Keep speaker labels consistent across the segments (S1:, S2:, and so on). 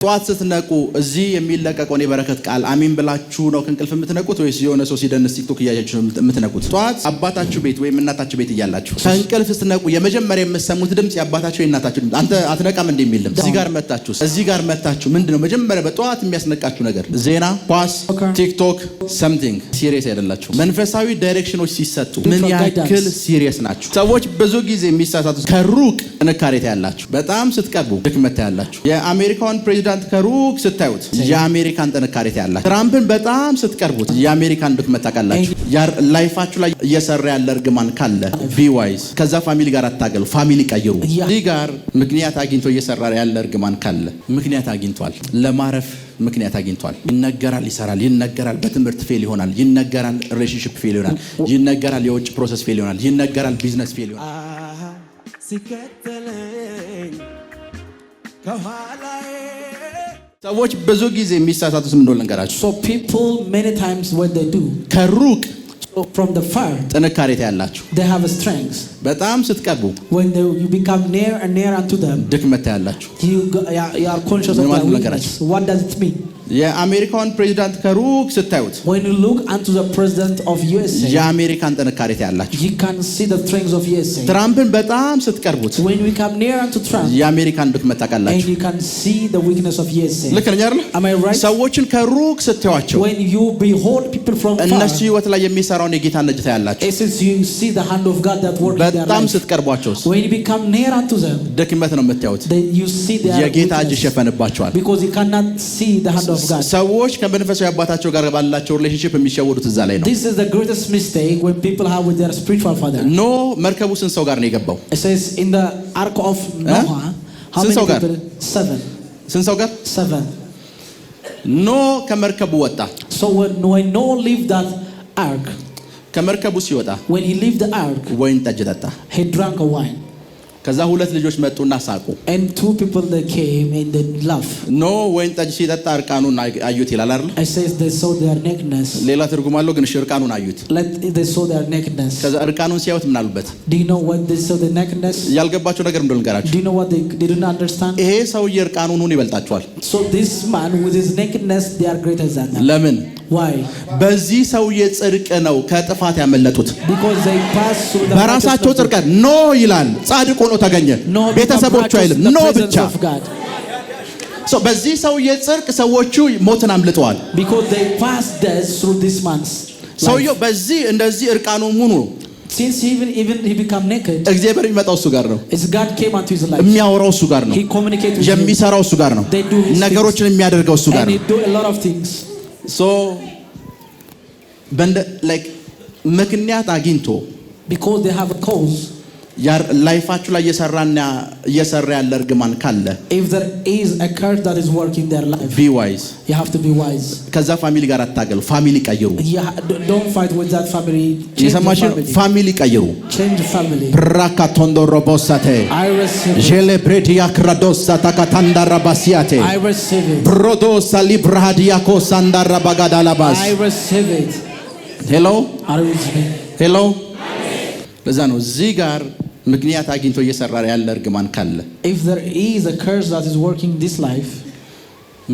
S1: ጧት ስትነቁ እዚህ የሚለቀቀው የበረከት ቃል አሜን ብላችሁ ነው ከእንቅልፍ የምትነቁት ወይስ የሆነ ሰው ሲደንስ ቲክቶክ እያያችሁ የምትነቁት? ጧት አባታችሁ ቤት ወይም እናታችሁ ቤት እያላችሁ ከእንቅልፍ ስትነቁ የመጀመሪያ የምትሰሙት ድምጽ የአባታችሁ የእናታችሁ ድምጽ። አንተ አትነቃም እንደ የሚል ድምጽ። እዚህ ጋር መጣችሁ ምንድነው መጀመሪያ በጧት የሚያስነቃችሁ ነገር? ዜና፣ ኳስ፣ ቲክቶክ ሰምቲንግ። ሲሪየስ አይደላችሁ። መንፈሳዊ ዳይሬክሽኖች ሲሰጡ ምን ያክል ሲሪየስ ናችሁ? ሰዎች ብዙ ጊዜ የሚሳሳቱት ከሩቅ ጥንካሬ ታያላችሁ፣ በጣም ስትቀርቡ ድክመት ታያላችሁ። የአሜሪካውን ፕሬዚዳንት ከሩቅ ስታዩት የአሜሪካን ጥንካሬ ታያላችሁ። ትራምፕን በጣም ስትቀርቡት የአሜሪካን ድክመት ታውቃላችሁ። ላይፋችሁ ላይ እየሰራ ያለ እርግማን ካለ ቢዋይዝ ከዛ ፋሚሊ ጋር አታገሉ፣ ፋሚሊ ቀይሩ። እዚህ ጋር ምክንያት አግኝቶ እየሰራ ያለ እርግማን ካለ ምክንያት አግኝቷል፣ ለማረፍ ምክንያት አግኝቷል። ይነገራል፣ ይሰራል፣ ይነገራል፣ በትምህርት ፌል ይሆናል፣ ይነገራል፣ ሪሌሽንሺፕ ፌል ይሆናል፣ ይነገራል፣ የውጭ ፕሮሰስ ፌል ይሆናል፣ ይነገራል፣ ቢዝነስ ፌል ይሆናል። ሰዎች ብዙ ጊዜ የሚሳሳቱት ምን እንደሆነ ልንገራችሁ።
S2: So people many times what they do
S1: ከሩቅ
S2: from the far
S1: ጥንካሬ ታያላችሁ፣
S2: they have a strength.
S1: በጣም ስትቀርቡ
S2: when you become near and near unto them
S1: ድክመት ታያላችሁ።
S2: you are conscious of their weakness. What does it mean?
S1: የአሜሪካውን ፕሬዚዳንት ከሩቅ ስታዩት
S2: when you look unto the president of USA
S1: የአሜሪካን ጥንካሬ ታያላችሁ።
S2: you can see the strength of USA.
S1: ትራምፕን በጣም ስትቀርቡት
S2: when we come near unto Trump
S1: የአሜሪካን ድክመት ታውቃላችሁ።
S2: and you can see the weakness of USA.
S1: ልክ ነኝ አይደል?
S2: Am I right?
S1: ሰዎችን ከሩቅ ስታዩዋቸው
S2: when you behold people from far
S1: እነሱ ህይወት ላይ የሚሰራውን የጌታን እጅ ታያላችሁ።
S2: as you see the hand of God that works in their life.
S1: በጣም ስትቀርቧቸውስ
S2: when you become near unto them
S1: ድክመት ነው የምታዩት።
S2: you see their
S1: የጌታ እጅ ይሸፈንባቸዋል
S2: because you cannot see the hand of God.
S1: ሰዎች ከመንፈሳዊ አባታቸው ጋር ባላቸው ሪሌሽንሺፕ የሚሸወዱት እዛ ላይ ነው።
S2: This is the greatest mistake when people have with their spiritual father.
S1: ኖ መርከቡ ስንት ሰው ጋር ነው የገባው?
S2: It says in the ark of Noah how many people? 7.
S1: ስንት ሰው ጋር?
S2: 7.
S1: ኖ ከመርከቡ ወጣ።
S2: So when Noah left that ark
S1: ከመርከቡ ሲወጣ
S2: when he left the ark
S1: ወይን ጠጅ ጠጣ።
S2: he drank a wine.
S1: ከዛ ሁለት ልጆች መጡና ሳቁ።
S2: and 2 people they came and they laughed.
S1: ኖ ወይን ጠጅ ሲጠጣ እርቃኑን አዩት ይላል አይደል?
S2: It says they saw their nakedness.
S1: ሌላ ትርጉም አለው ግን እርቃኑን አዩት።
S2: they saw their nakedness.
S1: ከዛ እርቃኑን ሲያዩት ምን አሉበት?
S2: do you know what they saw the nakedness?
S1: ያልገባቸው ነገር እንደሆነ ልንገራችሁ።
S2: do you know what they didn't understand?
S1: ይሄ ሰውዬ እርቃኑን ይበልጣቸዋል።
S2: so this man with his nakedness they are greater than them.
S1: ለምን?
S2: why?
S1: በዚህ ሰውዬ ጽድቅ ነው ከጥፋት ያመለጡት።
S2: because they passed through the
S1: በራሳቸው ጽድቅ ኖ ይላል ጻድቅ ሆኖ ተገኘ። ቤተሰቦቹ አይልም ኖ ብቻ። በዚህ ሰውዬ ጽድቅ ሰዎቹ ሞትን አምልጠዋል።
S2: because they passed death through this man's life.
S1: ሰውዬው በዚህ እንደዚህ እርቃኑ ሙሉ
S2: since even he become naked
S1: እግዚአብሔር የሚመጣው እሱ ጋር ነው።
S2: God came unto his life.
S1: የሚያወራው እሱ ጋር ነው።
S2: he communicates with
S1: የሚሰራው እሱ ጋር ነው። ነገሮችን የሚያደርገው እሱ ጋር ነው።
S2: and he do a lot of things.
S1: so like ምክንያት አግኝቶ
S2: because they have a cause
S1: ላይፋችሁ ላይ እየሰራ ያለ እርግማን ካለ
S2: if there is a curse that is working their life
S1: be wise.
S2: you have to be wise.
S1: ከዛ ፋሚሊ ጋር አታገሉ፣ ፋሚሊ ቀይሩ።
S2: don't fight with that family.
S1: የሰማሽ ፋሚሊ ቀይሩ።
S2: change family.
S1: ብራካቶንዶ ሮቦሳቴ
S2: I receive
S1: ጄሌብሬዲያ ክራዶሳ ታካታንዳራ ባሲያቴ
S2: I receive it.
S1: ብሮዶሳ ሊብራዲያ ኮሳንዳራ ባጋዳላባስ
S2: I receive it.
S1: hello
S2: are you listening?
S1: hello ለዛ ነው እዚህ ጋር ምክንያት አግኝቶ እየሰራ ያለ እርግማን ካለ
S2: if there is a curse that is working this life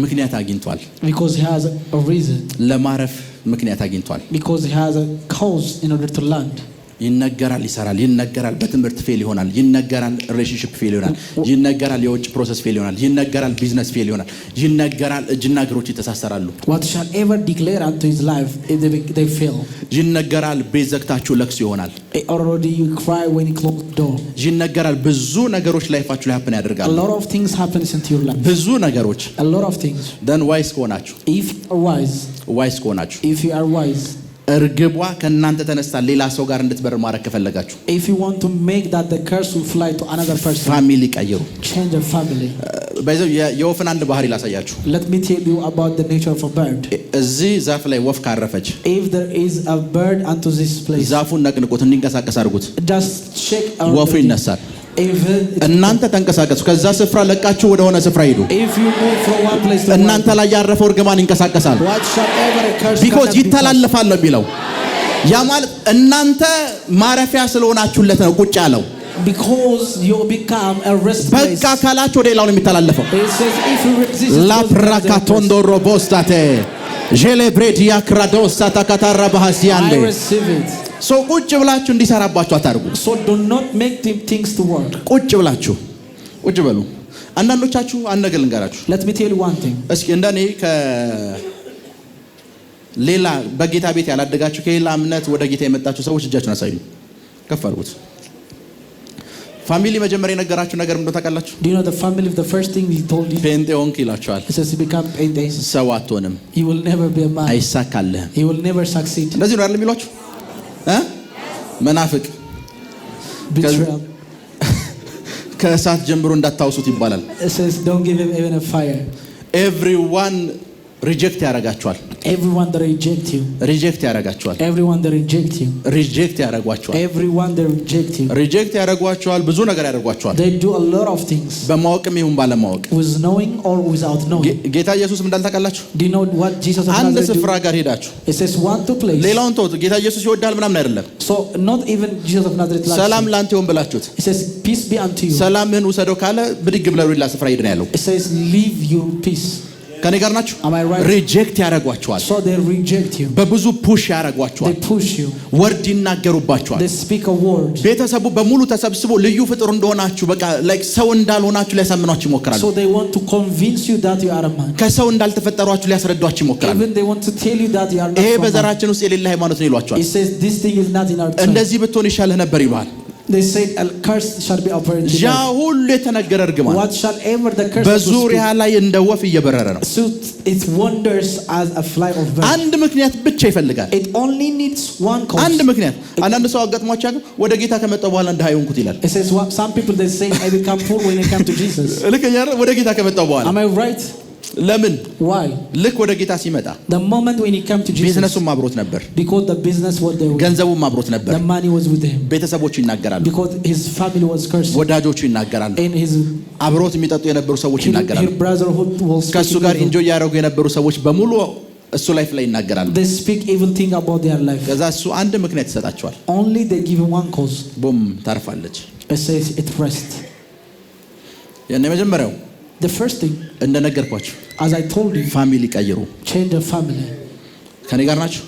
S1: ምክንያት አግኝቷል።
S2: because he has a reason.
S1: ለማረፍ ምክንያት አግኝቷል።
S2: because he has a cause in order to land.
S1: ይነገራል፣ ይሰራል፣ ይነገራል፣ በትምህርት ፌል ይሆናል፣ ይነገራል፣ ሪሌሽንሺፕ ፌል ይሆናል፣ ይነገራል፣ የውጭ ፕሮሰስ ፌል ይሆናል፣ ይነገራል፣ ቢዝነስ ፌል ይሆናል፣ ይነገራል፣ እጅና እግሮች ይተሳሰራሉ።
S2: what shall ever declare unto his life if they fail.
S1: ይነገራል፣ ቤት ዘግታችሁ ለቅሶ ይሆናል።
S2: already you cry when you close the door.
S1: ይነገራል፣ ብዙ ነገሮች ላይፋችሁ ላይ happen ያደርጋሉ።
S2: a lot of things happens into your life.
S1: ብዙ ነገሮች
S2: a lot of things.
S1: then wise ከሆናችሁ
S2: if you are wise
S1: ከሆናችሁ
S2: if you are wise
S1: እርግቧ ከእናንተ ተነስታ ሌላ ሰው ጋር እንድትበር ማድረግ ከፈለጋችሁ
S2: if you want to make that the curse will fly to another person
S1: ፋሚሊ ቀይሩ።
S2: change your family.
S1: በዚህ የወፍን አንድ ባህሪ ላሳያችሁ።
S2: let me tell you about the nature of a bird.
S1: እዚህ ዛፍ ላይ ወፍ ካረፈች
S2: if there is a bird unto this place
S1: ዛፉን ነቅንቁት፣ እንዲንቀሳቀስ አድርጉት፣
S2: just shake
S1: ወፉ ይነሳል። እናንተ ተንቀሳቀሱ፣ ከዛ ስፍራ ለቃችሁ ወደ ሆነ ስፍራ ሄዱ።
S2: if you move from one place to
S1: እናንተ ላይ ያረፈው እርግማን ይንቀሳቀሳል።
S2: whatsoever a curse
S1: because ይተላለፋል ነው የሚለው። ያ ማለት እናንተ ማረፊያ ስለሆናችሁለት ነው ቁጭ ያለው።
S2: Because you become a rest place.
S1: በቃ ካላችሁ ወደ ሌላው ነው የሚተላለፈው።
S2: It says if you resist,
S1: ላፕራካቶንዶ ሮቦስታቴ ጄሌብሬዲያ ክራዶስ ታካታራ ባህሲያንዴ
S2: I receive it.
S1: ሶ ቁጭ ብላችሁ እንዲሰራባችሁ አታርጉ።
S2: So do not make things to work.
S1: ቁጭ ብላችሁ ቁጭ በሉ። አንዳንዶቻችሁ አንድ ነገር ልንገራችሁ።
S2: Let me tell you one thing.
S1: እስኪ እንደኔ ሌላ በጌታ ቤት ያላደጋችሁ ከሌላ እምነት ወደ ጌታ የመጣችሁ ሰዎች እጃችሁን አሳዩ። ከፍ አድርጉት። ፋሚሊ መጀመሪያ የነገራችሁ ነገር ምንድነው ታውቃላችሁ?
S2: Do you know the family the first thing he told you?
S1: ፔንጤ ሆንክ ይላችኋል።
S2: He says you become Pente.
S1: ሰው አትሆንም።
S2: You will never be a man.
S1: አይሳካልህም።
S2: You will never succeed.
S1: እንደዚህ ነው አይደል የሚሏችሁ? መናፍቅ
S2: Betrayal.
S1: ከእሳት ጀምሮ እንዳታውሱት ይባላል።
S2: It says don't give him even a fire.
S1: ኤቭሪዋን ሪጀክት ያረጋችኋል።
S2: Everyone that reject you.
S1: ሪጀክት ያረጋችኋል።
S2: Everyone that reject you.
S1: ሪጀክት ያረጓችኋል።
S2: Everyone that reject you.
S1: ሪጀክት ያረጓችኋል። ብዙ ነገር ያረጓችኋል።
S2: They do a lot of things.
S1: በማወቅም ይሁን ባለማወቅ።
S2: With knowing or without knowing.
S1: ጌታ ኢየሱስ ምን እንዳልታውቃላችሁ?
S2: Do you know what Jesus of
S1: አንድ
S2: Nazareth
S1: ስፍራ
S2: do?
S1: ጋር ሄዳችሁ
S2: It says one to place.
S1: ሌላውን ተውት። ጌታ ኢየሱስ ይወዳል ምናምን አይደለም።
S2: So not even Jesus of Nazareth loves
S1: ሰላም
S2: you.
S1: ላንተ ይሁን ብላችሁት
S2: It says peace be unto you.
S1: ሰላምህን ውሰደው ካለ ብድግ ብለው ሌላ ስፍራ ሄድ ነው ያለው።
S2: It says leave your peace.
S1: ከኔ ጋር ናችሁ?
S2: Am I right?
S1: ሪጀክት ያረጓችኋል።
S2: So they reject you.
S1: በብዙ ፑሽ ያረጓችኋል።
S2: They push you.
S1: ወርድ ይናገሩባችኋል።
S2: They speak a word.
S1: ቤተሰቡ በሙሉ ተሰብስቦ ልዩ ፍጡር እንደሆናችሁ በቃ ላይክ ሰው እንዳልሆናችሁ ሊያሳምኗችሁ ይሞክራሉ።
S2: So they want to convince you that you are a man.
S1: ከሰው እንዳልተፈጠሯችሁ ሊያስረዷችሁ ይሞክራሉ።
S2: Even they want to tell you that you are not
S1: ይሄ
S2: from man.
S1: በዘራችን ውስጥ የሌለ ሃይማኖት ነው ይሏችኋል።
S2: It says this thing is not in our tribe.
S1: እንደዚህ ብትሆን ይሻልህ ነበር ይባል።
S2: They said a curse shall be upon you.
S1: ያ ሁሉ የተነገረ እርግማን
S2: What shall ever the curse
S1: በዙሪያ ላይ እንደ ወፍ እየበረረ ነው።
S2: so it wanders as a fly of bird.
S1: አንድ ምክንያት ብቻ ይፈልጋል።
S2: It only needs one cause.
S1: አንድ ምክንያት። አንዳንድ ሰው አጋጥሟቸው ያውቃል። ወደ ጌታ ከመጣው በኋላ እንደ ሃይሆንኩት ይላል።
S2: It says what some people they say I become poor when I come to Jesus.
S1: ልክ ወደ ጌታ ከመጣው በኋላ
S2: Am I right?
S1: ለምን?
S2: Why?
S1: ልክ ወደ ጌታ ሲመጣ
S2: The moment when he came to Jesus.
S1: ቢዝነሱም አብሮት ነበር።
S2: Because the business was there.
S1: ገንዘቡም አብሮት ነበር።
S2: The money was with him.
S1: ቤተሰቦቹ ይናገራሉ።
S2: Because his family was cursed.
S1: ወዳጆቹ ይናገራሉ።
S2: And his
S1: አብሮት የሚጠጡ የነበሩ ሰዎች ይናገራሉ።
S2: His brotherhood was
S1: ከሱ ጋር ኢንጆይ ያደረጉ የነበሩ ሰዎች በሙሉ እሱ ላይፍ ላይ ይናገራሉ።
S2: They speak evil thing about their life.
S1: ከዛ እሱ አንድ ምክንያት ይሰጣቸዋል።
S2: Only they give him one cause.
S1: ቦም ታርፋለች።
S2: It says it rest.
S1: የመጀመሪያው
S2: The first thing,
S1: እንደነገርኳችሁ
S2: as I told you,
S1: ፋሚሊ ቀይሩ።
S2: change the family.
S1: ከኔ ጋር ናችሁ?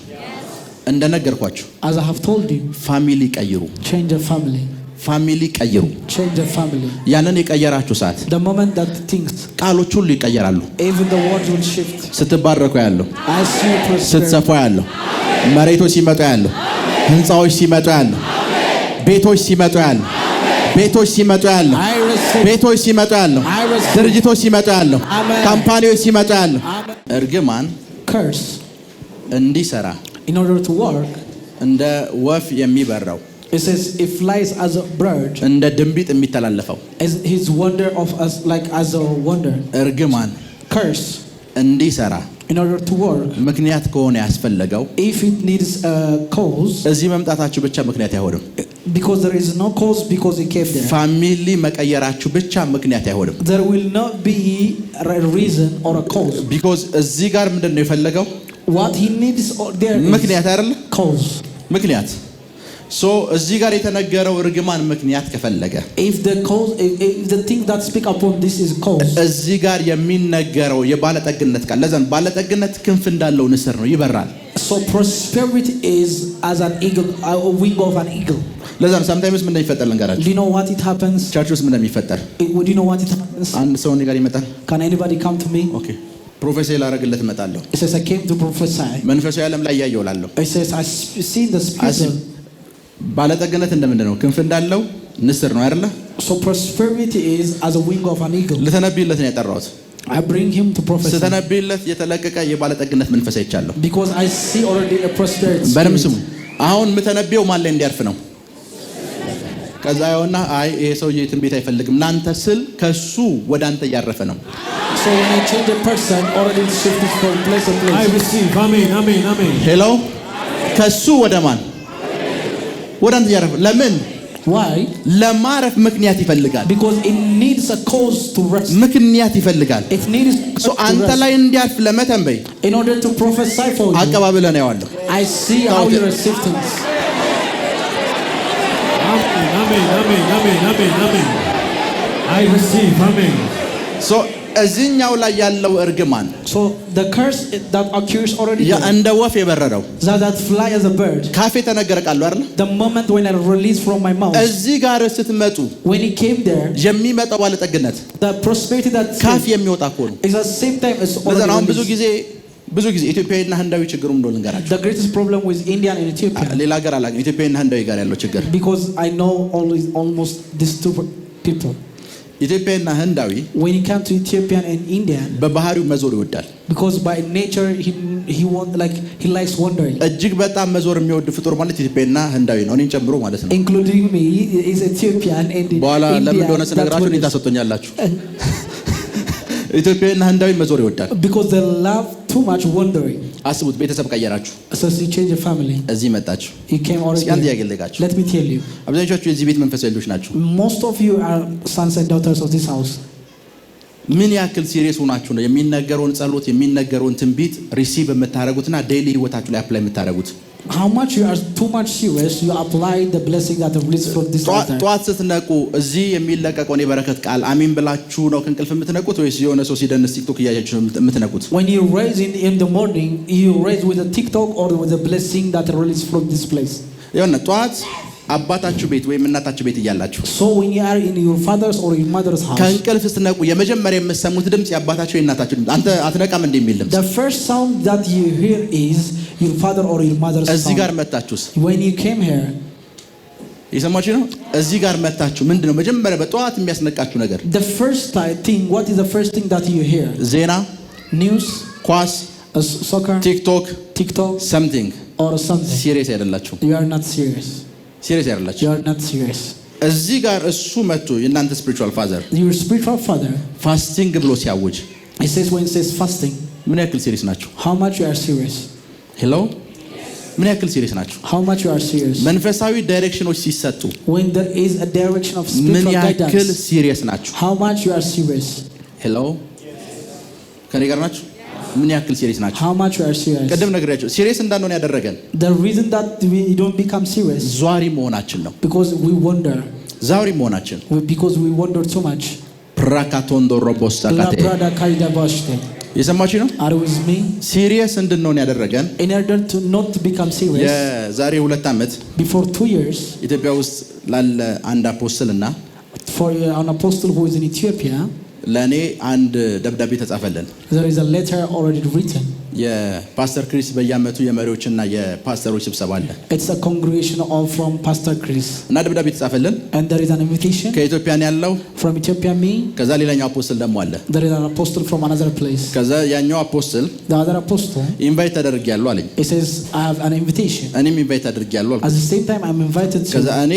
S1: እንደነገርኳችሁ
S2: As I have told you,
S1: ፋሚሊ ቀይሩ።
S2: change the family.
S1: ፋሚሊ ቀይሩ።
S2: Change the family.
S1: ያንን የቀየራችሁ ሰዓት
S2: The moment that things,
S1: ቃሎች ሁሉ ይቀየራሉ።
S2: even the words will shift.
S1: ስትባረኩ ያለው፣
S2: I see you prosper.
S1: ስትሰፋ ያለው፣ መሬቶች ሲመጡ ያለው፣ ህንፃዎች ሲመጡ ያለው፣ ቤቶች ሲመጡ ያለው፣ ቤቶች ሲመጡ ያለው፣
S2: I receive.
S1: ቤቶች ሲመጡ ያለው፣
S2: I receive.
S1: ድርጅቶች ሲመጡ ያለው፣
S2: Amen.
S1: ካምፓኒዎች ሲመጡ ያለው
S2: Amen.
S1: እርግማን
S2: Curse
S1: እንዲሰራ
S2: in order to work.
S1: እንደ ወፍ የሚበራው
S2: It says it flies as a bird.
S1: እንደ ድንቢጥ የሚተላለፈው
S2: As his wonder of us like as a wonder.
S1: እርግማን
S2: Curse
S1: እንዲሰራ
S2: in order to work.
S1: ምክንያት ከሆነ ያስፈለገው
S2: If it needs a cause,
S1: እዚህ መምጣታችሁ ብቻ ምክንያት አይሆንም።
S2: because there is no cause because he came there.
S1: ፋሚሊ መቀየራችሁ ብቻ ምክንያት አይሆንም።
S2: There will not be a reason or a cause.
S1: because እዚህ ጋር ምንድነው የፈለገው?
S2: What he needs there is
S1: ምክንያት አይደለ?
S2: cause.
S1: ምክንያት ሶ እዚህ ጋር የተነገረው እርግማን ምክንያት ከፈለገ
S2: If the cause, if the thing that speak upon this is cause.
S1: እዚህ ጋር የሚነገረው የባለጠግነት ቃል ለዛን ባለጠግነት ክንፍ እንዳለው ንስር ነው፣ ይበራል።
S2: So prosperity is as an eagle, a wing of an eagle.
S1: ለዛን sometimes ምን እንደሚፈጠር ልንገራችሁ።
S2: Do you know what it happens?
S1: ቸርች ውስጥ ምን እንደሚፈጠር
S2: Do you know what it happens?
S1: አንድ ሰው እኔ ጋር ይመጣል።
S2: Can anybody come to me?
S1: ኦኬ ፕሮፌሰር ላረግለት እመጣለሁ።
S2: It says I came to prophesy.
S1: መንፈሳዊ ዓለም ላይ ያየውላለሁ።
S2: It says I see the spirit.
S1: ባለጠግነት እንደምንድን ነው? ክንፍ እንዳለው ንስር ነው አይደለ?
S2: So prosperity is as a wing of an eagle.
S1: ልተነብይለት ነው የጠራሁት።
S2: I bring him to prophesy.
S1: ስተነብይለት የተለቀቀ የባለጠግነት መንፈስ አይቻለሁ።
S2: Because I see already a prosperity.
S1: በደም ስሙ። አሁን የምተነብየው ማን ላይ እንዲያርፍ ነው? ከዛ ያውና አይ ይሄ ሰውዬ ትንቢት አይፈልግም ናንተ ስል ከሱ ወደ አንተ እያረፈ ነው።
S2: So when I change a person, already shifted from place to place.
S3: I receive. Amen. Amen. Amen.
S1: ሄሎ ከሱ ወደ ማን? ወደ አንተ እያረፈ ለምን?
S2: Why?
S1: ለማረፍ ምክንያት ይፈልጋል።
S2: Because it needs a cause to rest.
S1: ምክንያት ይፈልጋል።
S2: It needs a
S1: ሶ
S2: cause to
S1: አንተ
S2: rest.
S1: ላይ እንዲያርፍ ለመተንበይ
S2: In order to prophesy for you,
S1: አቀባበለ ነው ያለው።
S2: I see how you receive things.
S3: Amen. Amen. Amen. Amen. Amen. Amen. I receive. Amen.
S1: So እዚህኛው ላይ ያለው እርግማን
S2: So the curse that occurs already
S1: ያ እንደ ወፍ የበረረው
S2: that fly as a bird.
S1: ካፌ ተነገረ ቃሉ አይደል?
S2: The moment when I release from my mouth.
S1: እዚህ ጋር ስትመጡ
S2: When he came there,
S1: የሚመጣው ባለጠግነት
S2: the prosperity that
S1: ካፌ የሚወጣ እኮ ነው።
S2: is at the same time as
S1: ለዛን አሁን
S2: already
S1: ብዙ ጊዜ ኢትዮጵያዊና ህንዳዊ ችግሩ እንደሆነ ልንገራችሁ።
S2: The greatest problem with India and Ethiopia.
S1: ሌላ ሀገር አላውቅም። ኢትዮጵያዊና ህንዳዊ ጋር ያለው ችግር
S2: Because I know almost these two people.
S1: ኢትዮጵያዊና ህንዳዊ
S2: When he comes to Ethiopian and Indian,
S1: በባህሪው መዞር ይወዳል።
S2: because by nature he want like he likes wandering.
S1: እጅግ በጣም መዞር የሚወድ ፍጡር ማለት ኢትዮጵያዊና ህንዳዊ ነው፣ እኔን ጨምሮ ማለት ነው።
S2: Including me is Ethiopian and
S1: በኋላ
S2: India.
S1: ለምን እንደሆነ ስነግራችሁ እኔን ታሰጡኛላችሁ። ኢትዮጵያዊና ህንዳዊ መዞር ይወዳል።
S2: Because they love too much wandering.
S1: አስቡት፣ ቤተሰብ ቀየራችሁ፣
S2: So you change your family.
S1: እዚህ መጣችሁ።
S2: You came already.
S1: አንድ ያገልጋችሁ።
S2: Let me tell you.
S1: አብዛኞቻችሁ የዚህ ቤት መንፈሳዊ ልጆች ናችሁ።
S2: Most of you are sons and daughters of this house.
S1: ምን ያክል ሲሪየስ ሆናችሁ ነው የሚነገረውን ጸሎት የሚነገረውን ትንቢት ሪሲቭ የምታደርጉትና ዴይሊ ህይወታችሁ ላይ አፕላይ የምታደርጉት?
S2: How much you are too much serious you apply the blessing that released from this altar.
S1: ጧት ስትነቁ እዚህ የሚለቀቀውን የበረከት ቃል አሜን ብላችሁ ነው ከእንቅልፍ የምትነቁት ወይስ የሆነ ሰው ሲደንስ ቲክቶክ እያያችሁ ነው የምትነቁት?
S2: When you raise in the morning, you raise with a TikTok or with a blessing that released from this place.
S1: የሆነ ጧት አባታችሁ ቤት ወይም እናታችሁ ቤት እያላችሁ
S2: So when you are in your father's or your mother's house,
S1: ከእንቅልፍ ስትነቁ የመጀመሪያ የምትሰሙት ድምጽ የአባታችሁ የእናታችሁ ድምጽ። አንተ አትነቃም እንደሚል ድምጽ።
S2: the first sound that you hear is your father or your mother's
S1: እዚህ ጋር
S2: sound.
S1: መጣችሁስ
S2: When you came here,
S1: የሰማችሁ ነው። እዚህ ጋር መጣችሁ ምንድነው መጀመሪያ በጧት የሚያስነቃችሁ ነገር?
S2: the first thing, what is the first thing that you hear?
S1: ዜና፣
S2: News,
S1: ኳስ፣
S2: soccer,
S1: ቲክቶክ፣
S2: TikTok,
S1: something።
S2: or something.
S1: ሲሪየስ አይደላችሁ።
S2: You are not serious.
S1: ሲሪየስ አይደላችሁ።
S2: You are not serious.
S1: እዚህ ጋር እሱ መጥቶ የእናንተ ስፒሪቹዋል ፋዘር
S2: Your spiritual father,
S1: ፋስቲንግ ብሎ ሲያውጅ
S2: he says when he says fasting,
S1: ምን ያክል ሲሪየስ ናችሁ?
S2: how much you are serious?
S1: ሄሎ ምን ያክል ሲሪየስ ናችሁ?
S2: How much you are serious?
S1: መንፈሳዊ ዳይሬክሽኖች ሲሰጡ
S2: When there is a direction of
S1: ምን
S2: spiritual
S1: ያክል
S2: guidance,
S1: ሲሪየስ ናችሁ?
S2: how much you are serious?
S1: ሄሎ ከኔ ጋር ናችሁ? ምን ያክል ሲሪየስ ናችሁ?
S2: How much you are serious?
S1: ቀደም ነግሬያችሁ ሲሪየስ እንዳንሆን ያደረገን
S2: The reason that we don't become serious
S1: ዟሪ መሆናችን ነው።
S2: because we wonder,
S1: ዛሪ መሆናችን
S2: because we wonder too much.
S1: ፕራካቶንዶ ሮቦስታ
S2: La
S1: ካቴ
S2: prada kaida bashte.
S1: የሰማችሁ ነው።
S2: Are you with me?
S1: ሲሪየስ እንድንሆን ያደረገን
S2: In order to not become serious,
S1: የዛሬ 2 ዓመት
S2: before 2 years,
S1: ኢትዮጵያ ውስጥ ላለ አንድ አፖስትልና
S2: for an apostle who is in Ethiopia,
S1: ለኔ አንድ ደብዳቤ ተጻፈልን።
S2: there is a letter already written.
S1: የፓስተር ክሪስ በየዓመቱ የመሪዎችና የፓስተሮች ስብሰባ አለ
S2: It's a congregation of from Pastor Chris.
S1: እና ደብዳቤ ተጻፈልን።
S2: And there is an invitation
S1: ከኢትዮጵያን ያለው
S2: from Ethiopia, me.
S1: ከዛ ሌላኛው አፖስትል ደግሞ አለ።
S2: There is an apostle from another place.
S1: ከዛ ያኛው አፖስትል
S2: The other apostle,
S1: ኢንቫይት ተደርጌያለሁ አለኝ።
S2: he says, I have an invitation.
S1: እኔም ኢንቫይት ተደርጌያለሁ አልኩት።
S2: At the same time, I'm invited
S1: ከዛ
S2: to.
S1: እኔ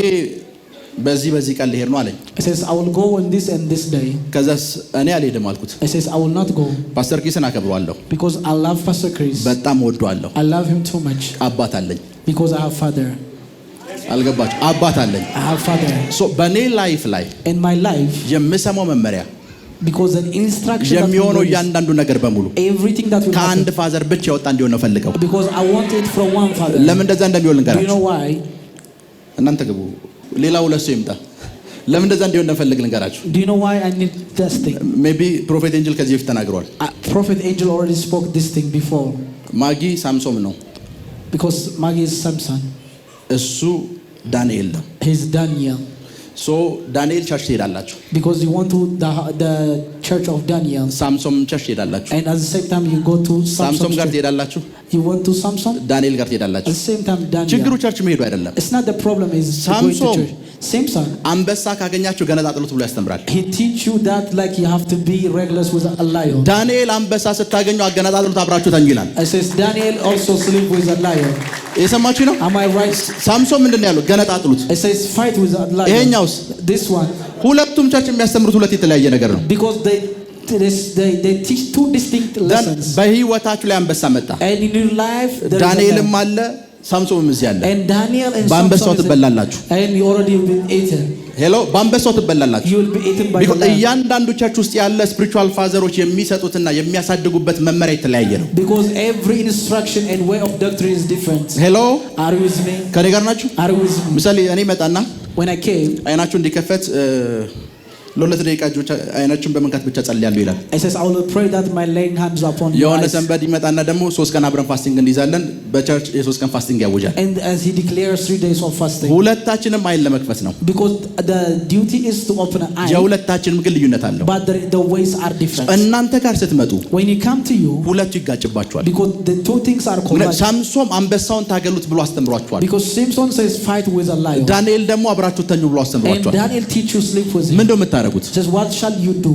S1: በዚህ ቀን ልሄድ ነው አለኝ።
S2: He says, I will go on this and this day.
S1: ከዛ እኔ አልሄድም አልኩት።
S2: He says, I will not go
S1: ፓስተር ክሪስን አከብረዋለሁ፣
S2: because I love Pastor Chris.
S1: በጣም ወደዋለሁ።
S2: I love him too much
S1: አባት አለኝ።
S2: because I have father.
S1: አልገባችሁ? አባት አለኝ።
S2: I have father.
S1: ሶ በኔ ላይፍ ላይ
S2: In my life,
S1: የምሰማው መመሪያ
S2: because the instruction that
S1: የሚሆነው
S2: we do,
S1: እያንዳንዱ ነገር በሙሉ
S2: everything that will
S1: ከአንድ
S2: happen,
S1: ፋዘር ብቻ የወጣ እንዲሆን ነው ፈልገው።
S2: because I want it from one father.
S1: ለምን እንደዛ እንደሚሆን
S2: Do you
S1: ልንገራችሁ።
S2: know why?
S1: እናንተ ግቡ፣ ሌላ ሁለት ሰው ይምጣ። ለምን እንደዛ እንዲሆን እንደፈልግ ልንገራችሁ።
S2: Do you know why I need this thing?
S1: ሜቢ ፕሮፌት ኤንጅል ከዚህ በፊት ተናግሯል።
S2: Prophet Angel already spoke this thing before.
S1: ማጊ ሳምሶም ነው፣
S2: Because Maggie is Samson.
S1: እሱ ዳንኤል ነው።
S2: He's Daniel.
S1: ሶ ዳንኤል ቸርች ትሄዳላችሁ፣
S2: Because you want to the church of Daniel.
S1: ሳምሶም ቸርች ትሄዳላችሁ።
S2: And at the same time you go to
S1: ሳምሶም
S2: Samson's
S1: ጋር
S2: church.
S1: ትሄዳላችሁ፣
S2: You want to Samson?
S1: ዳንኤል ጋር
S2: At
S1: ትሄዳላችሁ።
S2: the same time
S1: ችግሩ
S2: Daniel.
S1: ቸርች መሄዱ አይደለም።
S2: It's not the problem is going to
S1: Samson.
S2: church. Samson,
S1: አንበሳ ካገኛችሁ ገነጣጥሉት ብሎ ያስተምራል።
S2: he teach you that like you have to be regular with a lion.
S1: ዳንኤል አንበሳ ስታገኙ አገነጣጥሉት አብራችሁ ተኙ ይላል።
S2: It says Daniel also sleep with a lion.
S1: የሰማችሁ ነው።
S2: Am I right?
S1: ሳምሶን ምንድን ነው ያለው? ገነጣጥሉት።
S2: It says fight with a lion.
S1: ይሄኛውስ?
S2: This one.
S1: ሁለቱም ቸርች የሚያስተምሩት ሁለት የተለያየ ነገር ነው።
S2: Because they teach two distinct lessons.
S1: በህይወታችሁ ላይ አንበሳ መጣ።
S2: And in your life there is a
S1: ዳንኤልም
S2: lion.
S1: አለ፣ ሳምሶንም እዚህ አለ።
S2: And Daniel and
S1: በአንበሳው
S2: Samson is
S1: ትበላላችሁ።
S2: and you already been eaten.
S1: ሄሎ፣ በአንበሳው ትበላላችሁ።
S2: You will be eaten by the
S1: ቢኮዝ
S2: lion.
S1: እያንዳንዱ ቸርች ውስጥ ያለ ስፒሪቹዋል ፋዘሮች የሚሰጡትና የሚያሳድጉበት መመሪያ የተለያየ ነው።
S2: Because every instruction and way of doctrine is different.
S1: ሄሎ፣
S2: Are you with me?
S1: ከኔ ጋር ናችሁ?
S2: Are you with me?
S1: ምሳሌ እኔ መጣና
S2: when I came,
S1: አይናችሁ እንዲከፈት ለሁለት ደቂቃ አይናችሁን በመንካት ብቻ ጸልያለሁ ይላል።
S2: it says I will pray that my laying hands upon your
S1: የሆነ
S2: eyes.
S1: ሰንበድ ይመጣና ደግሞ 3 ቀን አብረን ፋስቲንግ እንይዛለን። በቸርች የ3 ቀን ፋስቲንግ ያውጃል።
S2: And as he declares 3 days of fasting.
S1: ሁለታችንም አይን ለመክፈት ነው።
S2: Because the duty is to open an eye.
S1: የሁለታችንም ግን ልዩነት አለው።
S2: But the ways are different.
S1: እናንተ ጋር ስትመጡ
S2: when you come to you,
S1: ሁለቱ ይጋጭባቸዋል።
S2: because the two things are colliding.
S1: ሳምሶን አንበሳውን ታገሉት ብሎ አስተምሯቸዋል።
S2: because Samson says fight with a lion.
S1: ዳንኤል ደግሞ አብራችሁ ተኙ ብሎ አስተምሯቸዋል።
S2: and Daniel teach you sleep with him.
S1: ምንድነው የምታደርጉት?
S2: says what shall you do?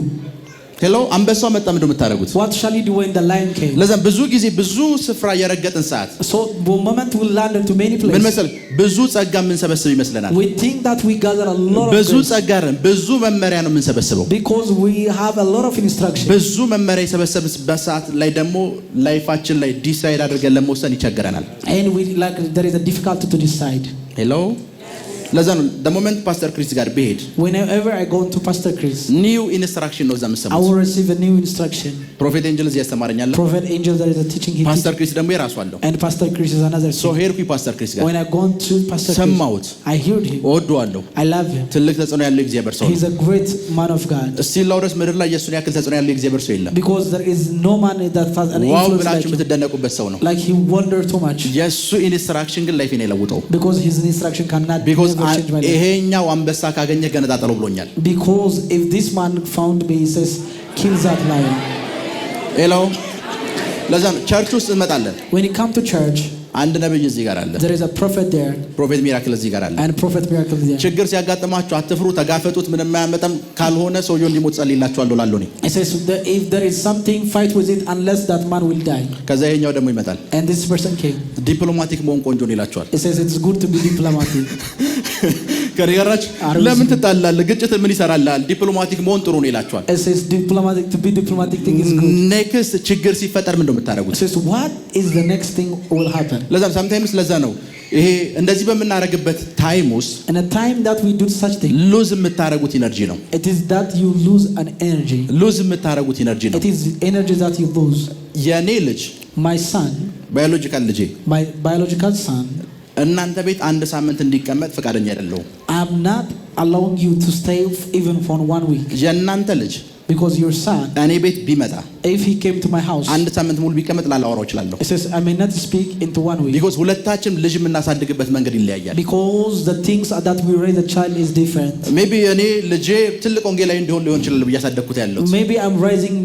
S1: ሄሎ አንበሳው መጣ ምንድነው የምታደርጉት?
S2: what shall you do when the lion came?
S1: ለዛም ብዙ ጊዜ ብዙ ስፍራ የረገጥን ሰዓት
S2: so the moment we land into many places,
S1: ምን መሰል ብዙ ጸጋ የምንሰበስብ ይመስለናል።
S2: we think that we gather a lot of
S1: ብዙ
S2: grace.
S1: ጸጋን ብዙ መመሪያ ነው የምንሰበስበው።
S2: because we have a lot of instruction.
S1: ብዙ መመሪያ የሰበሰብንበት ሰዓት ላይ ደግሞ ላይፋችን ላይ ዲሳይድ አድርገን ለመወሰን ይቸገረናል።
S2: and we like there is a difficulty to decide.
S1: ሄሎ ለዛ ነው the moment pastor Chris ጋር ብሄድ
S2: whenever I go to Pastor Chris,
S1: new instruction ነው ዘምሰሙት።
S2: I will receive a new instruction.
S1: ፕሮፌት ኤንጀል እዚህ ያስተማረኛል።
S2: prophet angel there is a teaching he
S1: ፓስተር ክሪስ ደግሞ የራሱ አለው።
S2: and Pastor Chris is another
S1: ሶ ሄርኩ ፓስተር ክሪስ ጋር
S2: when I go to Pastor
S1: ሰማሁት።
S2: Chris, I heard him,
S1: እወደዋለሁ።
S2: I love him,
S1: ትልቅ ተጽዕኖ ያለው እግዚአብሔር ሰው
S2: he's a great man of God.
S1: እስቲ ላውደስ ምድር ላይ የሱን ያክል ተጽዕኖ ያለው እግዚአብሔር ሰው የለም።
S2: because there is no man that has an
S1: ዋው
S2: influence
S1: ብላችሁ
S2: like him.
S1: የምትደነቁበት ሰው ነው።
S2: like he wonder too much
S1: የሱ ኢንስትራክሽን ግን ላይፌን የለውጠው።
S2: because his instruction cannot
S1: because
S2: never change my life.
S1: ይሄኛው አንበሳ ካገኘ ገነጣጠለው ብሎኛል።
S2: because if this man found me, he says kill that lion.
S1: ሄሎ ለዛ ቸርች ውስጥ እንመጣለን።
S2: when you come to church,
S1: አንድ ነብይ እዚህ ጋር አለ።
S2: there is a prophet there
S1: ፕሮፌት ሚራክል እዚህ ጋር አለ።
S2: and prophet miracle there.
S1: ችግር ሲያጋጥማችሁ አትፍሩ፣ ተጋፈጡት፣ ምንም አያመጣም። ካልሆነ ሰውየው እንዲሞት ጸልይላችኋለሁ ላለው ነው።
S2: it says that if there is something, fight with it unless that man will die.
S1: ከዛ ይሄኛው ደግሞ ይመጣል።
S2: and this person came.
S1: ዲፕሎማቲክ መሆን ቆንጆ ነው ይላችኋል።
S2: it says it's good to be diplomatic.
S1: ከሪጋራች ለምን ትጣላለህ? ግጭት ምን ይሰራልሃል? ዲፕሎማቲክ መሆን ጥሩ ነው ይላችኋል።
S2: it says to be diplomatic thing is good.
S1: ኔክስት ችግር ሲፈጠር ምን እንደምታደርጉት?
S2: it says what is the next thing will happen?
S1: ለዛም sometimes ለዛ ነው ይሄ እንደዚህ በምናረግበት ታይም ውስጥ
S2: in a time that we do such thing,
S1: ሉዝ የምታረጉት ኢነርጂ ነው።
S2: it is that you lose an energy.
S1: ሉዝ የምታረጉት ኢነርጂ ነው።
S2: it is energy that you lose.
S1: የኔ ልጅ
S2: my son,
S1: ባዮሎጂካል ልጄ
S2: my biological son,
S1: እናንተ ቤት አንድ ሳምንት እንዲቀመጥ ፈቃደኛ አይደለሁም።
S2: I'm not allowing you to stay even for 1 week.
S1: የእናንተ ልጅ
S2: because your son,
S1: እኔ ቤት ቢመጣ
S2: if he came to my house,
S1: አንድ ሳምንት ሙሉ ቢቀመጥ ላላወራው እችላለሁ።
S2: it says I may not speak into 1 week.
S1: because ሁለታችን ልጅ የምናሳድግበት መንገድ ይለያያል።
S2: because the things that we raise a child is different.
S1: maybe እኔ ልጄ ትልቅ ወንጌላዊ እንዲሆን ሊሆን ይችላል ብያሳደግኩት ያለሁት።
S2: maybe I'm raising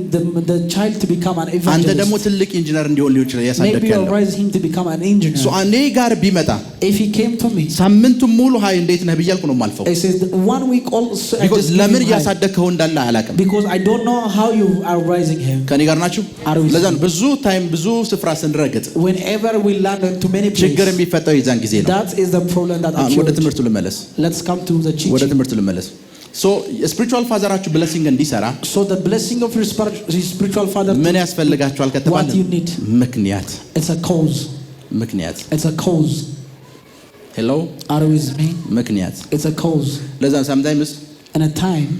S2: the child to become an evangelist.
S1: አንተ ደግሞ ትልቅ ኢንጂነር እንዲሆን ሊሆን ይችላል ያሳደግኩት
S2: maybe
S1: ያለሁት።
S2: you're raising him to become an engineer.
S1: so እኔ ጋር ቢመጣ
S2: if he came to me,
S1: ሳምንቱን ሙሉ ሃይ እንዴት ነህ ብያልኩ ነው የማልፈው።
S2: it says 1 week also I
S1: because
S2: just
S1: ለምን
S2: give him high.
S1: ያሳደግከው እንዳለ አላውቅም።
S2: because I don't know how you are raising him.
S1: ከኔ ጋር ናችሁ?
S2: Are we-
S1: ለዛ ነው ብዙ ታይም ብዙ ስፍራ ስንረግጥ
S2: whenever we land into many
S1: ችግር
S2: places,
S1: የሚፈጠረው የዛን ጊዜ ነው።
S2: that is the problem that
S1: ወደ
S2: occurs.
S1: ትምህርቱ ልመለስ።
S2: let's come to the
S1: ወደ
S2: teaching.
S1: ትምህርቱ ልመለስ። ሶ ስፒሪቹዋል ፋዘራችሁ ብለሲንግ እንዲሰራ
S2: so the blessing of your spiritual father,
S1: ምን ያስፈልጋችኋል ከተባለ
S2: what you need,
S1: ምክንያት
S2: it's a cause.
S1: ምክንያት
S2: it's a cause.
S1: ሄሎ
S2: are you with me?
S1: ምክንያት
S2: it's a cause.
S1: ለዛ sometimes
S2: in a time,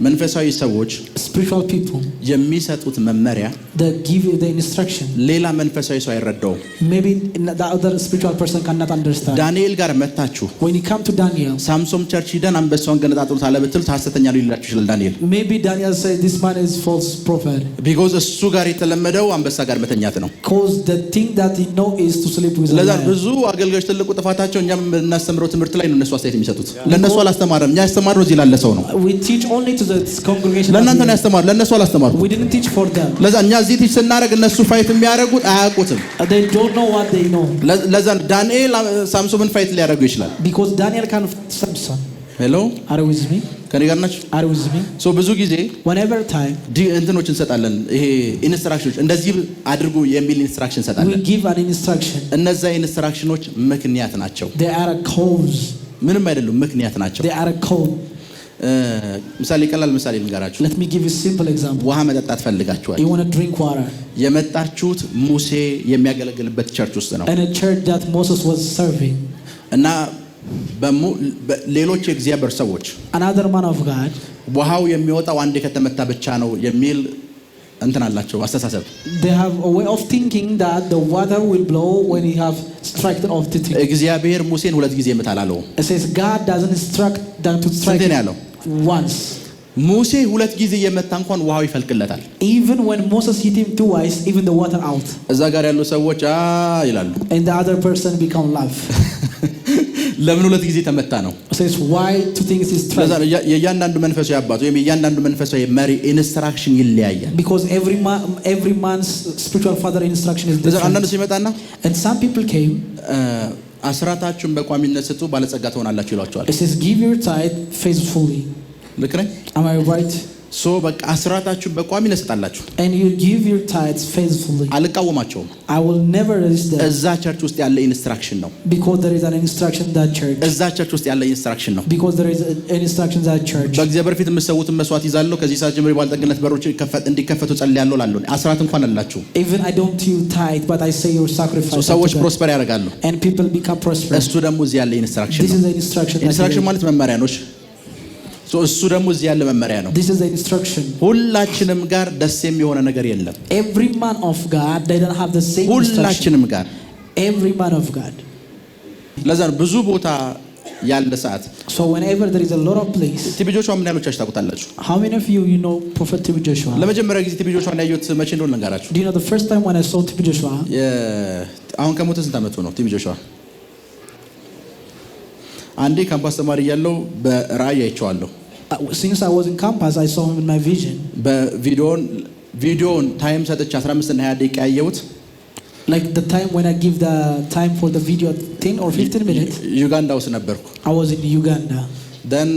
S1: መንፈሳዊ ሰዎች
S2: spiritual people,
S1: የሚሰጡት መመሪያ
S2: they give you the instruction,
S1: ሌላ መንፈሳዊ ሰው አይረዳውም።
S2: maybe the other spiritual person cannot understand.
S1: ዳንኤል ጋር መታችሁ
S2: when you come to Daniel,
S1: ሳምሶን ቸርች ሂደን አንበሳውን ገነጣጥሉት አለ ብትሉት ሐሰተኛ ነው ሊላችሁ ይችላል ዳንኤል።
S2: maybe Daniel said this man is false prophet,
S1: because እሱ ጋር የተለመደው አንበሳ ጋር መተኛት ነው።
S2: because the thing that he know is to sleep with a
S1: ለዛ
S2: lion.
S1: ብዙ አገልጋዮች ትልቁ ጥፋታቸው እኛም እናስተምረው ትምህርት ላይ ነው እነሱ አስተያየት የሚሰጡት። ለነሱ አላስተማረም። እኛ ያስተማርነው እዚህ ላለ ሰው ነው።
S2: we teach only to the congregation.
S1: ለእናንተ ነው ያስተማር፣ ለነሱ አላስተማርኩም።
S2: we didn't teach for them.
S1: ለዛ እኛ እዚህ ቲች ስናደርግ እነሱ ፋይት የሚያደርጉት አያውቁትም።
S2: they don't know what they know.
S1: ለዛ ዳንኤል ሳምሶንን ፋይት ሊያደርጉ ይችላል።
S2: because Daniel can Samson.
S1: ሄሎ
S2: are you with me?
S1: ከኔ ጋር ናችሁ?
S2: are you with me?
S1: ሶ ብዙ ጊዜ
S2: whenever time,
S1: እንትኖች እንሰጣለን። ይሄ ኢንስትራክሽኖች እንደዚህ አድርጉ የሚል ኢንስትራክሽን
S2: we
S1: እንሰጣለን።
S2: give an instruction.
S1: እነዛ ኢንስትራክሽኖች ምክንያት ናቸው።
S2: they are a cause.
S1: ምንም አይደሉም፣ ምክንያት ናቸው።
S2: they are a cause.
S1: ምሳሌ ቀላል ምሳሌ ልንገራችሁ።
S2: let me give you a simple example.
S1: ውሃ መጠጣት ፈልጋችኋል።
S2: you want to drink water
S1: የመጣችሁት ሙሴ የሚያገለግልበት ቸርች ውስጥ ነው
S2: in a church that Moses was serving.
S1: እና ሌሎች የእግዚአብሔር ሰዎች
S2: another man of God,
S1: ውሃው የሚወጣው አንዴ ከተመታ ብቻ ነው የሚል እንትን አላቸው አስተሳሰብ።
S2: They have a way of thinking that the water will blow when he have struck off the thing.
S1: እግዚአብሔር ሙሴን 2 ጊዜ ምታላለው።
S2: It says God doesn't instruct them to strike once.
S1: ሙሴ 2 ጊዜ የመታ እንኳን ውሃው ይፈልቅለታል።
S2: Even when Moses hit him twice, even the water out.
S1: እዛ ጋር ያሉ ሰዎች ይላሉ።
S2: And the other person become laugh.
S1: ለምን 2 ጊዜ ተመታ ነው?
S2: Says why two things is struck?
S1: የእያንዳንዱ መንፈሳዊ አባት ወይም የእያንዳንዱ መንፈሳዊ መሪ ኢንስትራክሽን ይለያያል።
S2: Because every man's spiritual father instruction is different.
S1: አንዳንዱ ሲመጣና
S2: and some people came
S1: አስራታችሁን በቋሚነት ስጡ ባለጸጋ ትሆናላችሁ ይሏቸዋል።
S2: It says give your tithe faithfully.
S1: ልክ ነኝ?
S2: Am I right?
S1: ሶ በቃ አስራታችሁን በቋሚነት ሰጣላችሁ።
S2: And you give your tithes faithfully.
S1: አልቃወማቸውም።
S2: I will never resist them.
S1: እዛ ቸርች ውስጥ ያለ ኢንስትራክሽን ነው።
S2: Because there is an instruction in that church.
S1: እዛ ቸርች ውስጥ ያለ ኢንስትራክሽን ነው።
S2: Because there is an instruction in that church.
S1: በእግዚአብሔር ፊት የምትሰዉትን መስዋዕት ይዛለሁ ከዚህ ሰዓት ጀምሮ ባለጠግነት በሮች እንዲከፈቱ ጸልያለሁ ላለው አስራት እንኳን አላችሁ።
S2: Even I don't do tithe but I say your sacrifice.
S1: ሰዎች ፕሮስፐር ያደርጋሉ።
S2: And people become prosperous.
S1: እሱ ደግሞ እዚህ ያለ ኢንስትራክሽን ነው።
S2: This is the instruction.
S1: ኢንስትራክሽን ማለት መመሪያ ነው። እሱ ደግሞ እዚህ ያለ መመሪያ ነው።
S2: This is the instruction.
S1: ሁላችንም ጋር ደስ የሚሆነ ነገር የለም።
S2: Every man of God they don't have the same instruction.
S1: ሁላችንም ጋር
S2: every man of God.
S1: ለዛ ነው ብዙ ቦታ ያለ ሰዓት
S2: So whenever there is a lot of place.
S1: ቲቪ ጆሹዋ ምን ያህሎቻችሁ ታውቁታላችሁ?
S2: How many of you know Prophet TB Joshua?
S1: ለመጀመሪያ ጊዜ ቲቪ ጆሹዋን ያየሁት መቼ እንደሆነ ልንገራችሁ።
S2: Do you know the first time when I saw TB Joshua?
S1: አሁን ከሞተ ስንት ዓመቱ ነው ቲቪ ጆሹዋ? አንዴ ካምፓስ ተማሪ ያለው በራእይ አይቼዋለሁ።
S2: Since I was in campus I saw him in my vision.
S1: በቪዲዮን ታይም ሰጥቼ 15 እና 20 ደቂቃ ያየሁት
S2: like the time when I give the time for the video 10 or 15 minutes.
S1: ዩጋንዳ ውስጥ ነበርኩ።
S2: I was in Uganda.
S1: then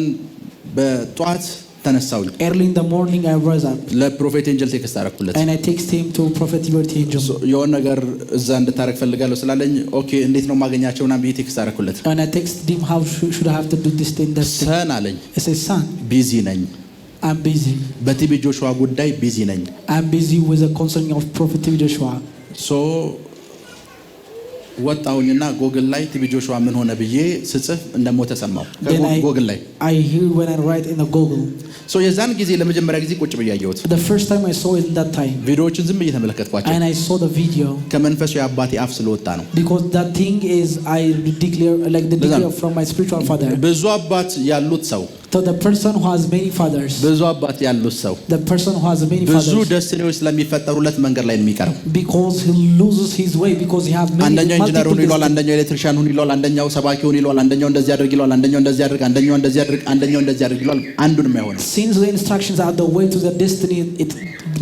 S1: በጧት ተነሳሁኝ።
S2: Early in the morning I rose up.
S1: ለፕሮፌት ኤንጀል ቴክስት አደረኩለት።
S2: And I text him to Prophet Angel.
S1: የሆነ ነገር እዛ እንድታረግ ፈልጋለሁ ስላለኝ ኦኬ እንዴት ነው ማገኛቸውና ብዬ ቴክስት አደረኩለት።
S2: And I texted him how should I have to do this thing that
S1: ሰን አለኝ።
S2: I said son
S1: ቢዚ ነኝ።
S2: I'm busy.
S1: በቲቪ ጆሹዋ ጉዳይ ቢዚ ነኝ።
S2: I'm busy with the concern of Prophet TB Joshua.
S1: ሶ ወጣሁኝና ጎግል ላይ ቲቪ ጆሹዋ ምን ሆነ ብዬ ስጽፍ እንደሞተ ሰማሁ። ጎግል ላይ
S2: I hear when I write in the Google.
S1: ሶ የዛን ጊዜ ለመጀመሪያ ጊዜ ቁጭ ብዬ አየሁት።
S2: The first time I saw it in that time.
S1: ቪዲዮዎችን ዝም ብዬ ተመለከትኳቸው።
S2: And I saw the video.
S1: ከመንፈሱ የአባቴ አፍ ስለወጣ ነው።
S2: Because that thing is I declare like the declare from my spiritual father.
S1: ብዙ አባት ያሉት ሰው
S2: So the person who has many fathers.
S1: ብዙ አባት ያሉት ሰው
S2: The person who has many fathers.
S1: ብዙ ደስታዎች ስለሚፈጠሩለት መንገድ ላይ የሚቀረው
S2: because he loses his way because he have many
S1: አንደኛው ኢንጂነር ሆኖ ይሏል፣ አንደኛው ኤሌክትሪሻን ሆኖ ይሏል፣ አንደኛው ሰባኪ ሆኖ ይሏል፣ አንደኛው እንደዚህ ያደርግ ይሏል፣ አንደኛው እንደዚህ ያደርግ፣ አንደኛው እንደዚህ ያደርግ፣ አንደኛው እንደዚህ ያደርግ ይሏል። አንዱንም አይሆንም።
S2: Since the instructions are the way to the destiny it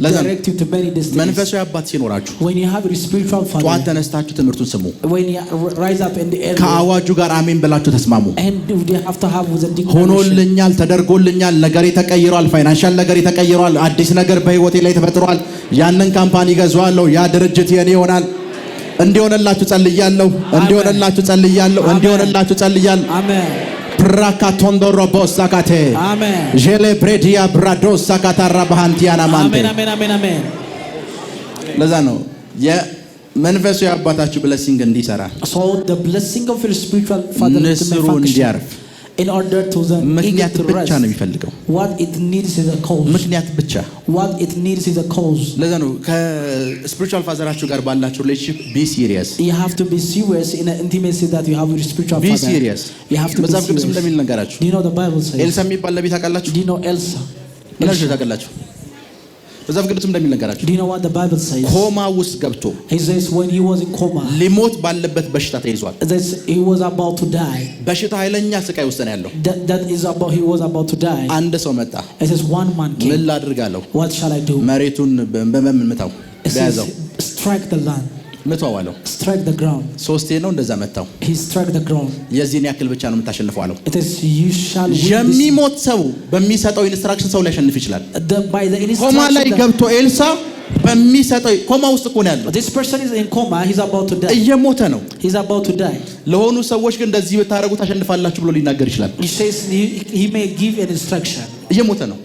S2: direct you to many destinies.
S1: መንፈሳዊ አባት ሲኖራችሁ
S2: when you have your spiritual father
S1: ጧት ተነስታችሁ ትምህርቱን ስሙ።
S2: when you rise up in the air
S1: ከአዋጁ ጋር አሜን ብላችሁ ተስማሙ።
S2: and you have to have with the declaration
S1: ሆኖልኛል፣ ተደርጎልኛል፣ ነገሬ ተቀይሯል፣ ፋይናንሻል ነገሬ ተቀይሯል፣ አዲስ ነገር በህይወቴ ላይ ተፈጥሯል፣ ያንን ካምፓኒ ገዛዋለሁ፣ ያ ድርጅት የኔ ይሆናል። እንዲሆነላችሁ ጸልያለሁ፣ እንዲሆነላችሁ ጸልያለሁ፣ እንዲሆነላችሁ ጸልያለሁ።
S2: አሜን።
S1: ፕራካቶንዶሮ ቦሳካቴ
S2: አሜን።
S1: ጄሌ ብሬዲያ ብራዶስ ሳካታራ ባሃንቲያና ማንቴ
S2: አሜን አሜን አሜን አሜን።
S1: ለዛ ነው የመንፈሱ የአባታችሁ ብለሲንግ እንዲሰራ
S2: so the blessing of your spiritual father
S1: ንስሩ እንዲያርፍ
S2: in order to the
S1: ምክንያት ብቻ ነው የሚፈልገው።
S2: what it needs is a cause.
S1: ምክንያት ብቻ
S2: what it needs is a cause.
S1: ለዛ ነው ከስፒሪቹዋል ፋዘራችሁ ጋር ባላችሁ ሪሌሽንሺፕ be serious.
S2: you have to be serious in the intimacy that you have with your spiritual
S1: be
S2: father.
S1: serious.
S2: you have to be
S1: መጽሐፍ ቅዱስ
S2: serious.
S1: እንደሚል ነገራችሁ።
S2: do you know the Bible says
S1: ኤልሳ የሚባል ነብይ ታውቃላችሁ?
S2: do you know Elsa?
S1: ምንድነው ታውቃላችሁ? መጽሐፍ ቅዱስ እንደሚል ነገራችሁ።
S2: do you know what the Bible says?
S1: ኮማ ውስጥ ገብቶ
S2: he says when he was in coma
S1: ሊሞት ባለበት በሽታ ተይዟል።
S2: he was about to die.
S1: በሽታ ኃይለኛ ስቃይ ውስጥ ነው ያለው።
S2: that is about he was about to die.
S1: አንድ ሰው መጣ።
S2: it says one man came.
S1: ምን ላድርጋለሁ?
S2: what shall I do?
S1: መሬቱን በምን ምታው? በያዘው
S2: strike the land.
S1: ምታው አለው።
S2: strike the ground.
S1: ሶስቴ ነው እንደዛ መታው።
S2: he struck the ground.
S1: የዚህን ያክል ብቻ ነው የምታሸንፈው አለው።
S2: it is you shall win.
S1: የሚሞት ሰው በሚሰጠው ኢንስትራክሽን ሰው ሊያሸንፍ ይችላል።
S2: by the instruction
S1: ኮማ ላይ ገብቶ ኤልሳ በሚሰጠው ኮማ ውስጥ እኮ ነው ያለው።
S2: this person is in coma, he's about to die.
S1: እየሞተ ነው።
S2: he's about to die.
S1: ለሆኑ ሰዎች ግን እንደዚህ ብታረጉ ታሸንፋላችሁ ብሎ ሊናገር ይችላል።
S2: he says he may give an instruction.
S1: እየሞተ ነው።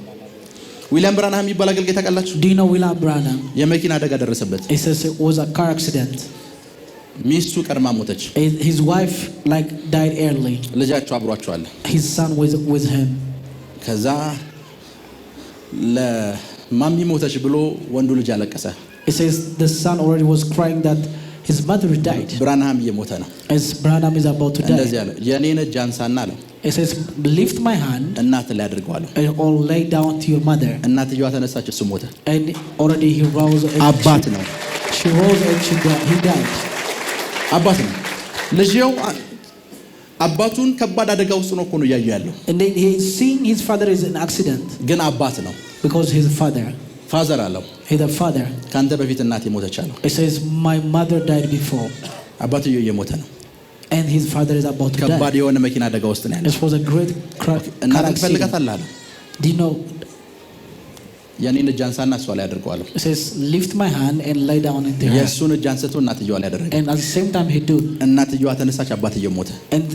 S1: ዊሊያም ብራንሃም የሚባል አገልጋይ ታውቃላችሁ?
S2: do you know William Branham?
S1: የመኪና አደጋ ደረሰበት።
S2: he says it was a car accident.
S1: ሚስቱ ቀድማ ሞተች።
S2: his wife like died early.
S1: ልጃቸው አብሯቸው አለ።
S2: his son was with him.
S1: ከዛ ማሚ ሞተች ብሎ ወንዱ ልጅ አለቀሰ።
S2: It says the son already was crying that his mother died.
S1: ብራንሃም እየሞተ ነው።
S2: As Branham is about to die.
S1: እንደዚህ አለ የኔን እጅ አንሳና አለ
S2: It says lift my hand
S1: እናት ላይ አድርገዋለሁ
S2: or lay down to your mother.
S1: እናትየዋ ተነሳች እሱ ሞተ።
S2: And already he rose.
S1: አባት ነው።
S2: She rose and he died.
S1: አባት ነው። ልጅየው አባቱን ከባድ አደጋ ውስጥ ነው እኮ ነው ያዩ ያለው።
S2: And then he is seeing his father is an accident.
S1: ግን አባት ነው
S2: because his father.
S1: ፋዘር አለው
S2: He's the father.
S1: ካንተ በፊት እናቴ ሞተች አለው።
S2: It says my mother died before.
S1: አባትየው እየሞተ ነው።
S2: And his father is about to die.
S1: ከባድ የሆነ መኪና አደጋ ውስጥ ነው ያለው።
S2: It was a great car
S1: ትፈልጋታለህ አለ።
S2: Do you know?
S1: የኔን እጅ አንሳና እሷ ላይ አድርገዋለሁ።
S2: It says lift my hand and lay down in the
S1: የእሱን እጅ አንስቶ እናትየዋ ላይ አደረገ።
S2: And at the same time he do.
S1: እናትየዋ ተነሳች፣ አባትየው ሞተ።
S2: And